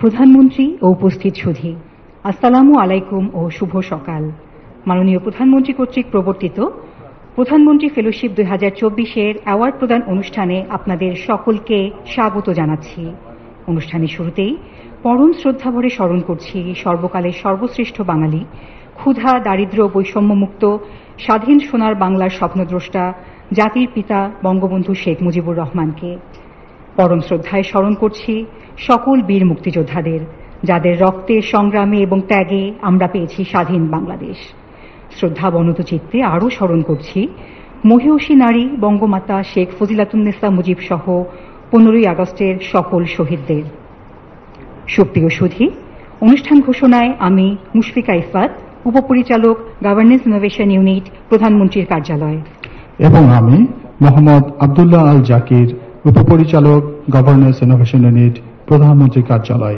প্রধানমন্ত্রী ও উপস্থিত সুধী, আসসালামু আলাইকুম ও শুভ সকাল। মাননীয় প্রধানমন্ত্রী কর্তৃক প্রবর্তিত প্রধানমন্ত্রী ফেলোশিপ 2024-এর অ্যাওয়ার্ড প্রদান অনুষ্ঠানে আপনাদের সকলকে স্বাগত জানাচ্ছি। অনুষ্ঠানের শুরুতেই পরম শ্রদ্ধাভরে স্মরণ করছি সর্বকালের সর্বশ্রেষ্ঠ বাঙালি, ক্ষুধা দারিদ্র্য বৈষম্যমুক্ত স্বাধীন সোনার বাংলার স্বপ্নদ্রষ্টা জাতির পিতা বঙ্গবন্ধু শেখ মুজিবুর রহমানকে। পরম শ্রদ্ধায় স্মরণ করছি সকল বীর মুক্তিযোদ্ধাদের, যাদের রক্তের সংগ্রামে এবং ত্যাগে আমরা পেয়েছি স্বাধীন বাংলাদেশ। শ্রদ্ধাবনত চিত্তে আরও স্মরণ করছি মহিয়সী নারী বঙ্গমাতা শেখ ফজিলাতুন্নেসা মুজিব সহ 15ই আগস্টের সকল শহীদদের। সুপ্রিয় সুধী, অনুষ্ঠান ঘোষণায় আমি মুশফিকা ইফাত, উপপরিচালক গভর্নেন্স ইনোভেশন ইউনিট, প্রধানমন্ত্রীর কার্যালয়। এবং আমি মোহাম্মদ আব্দুল্লাহ আল জাকির, উপপরিচালক গভর্নেন্স ইনোভেশন ইউনিট, প্রধানমন্ত্রীর কার্যালয়।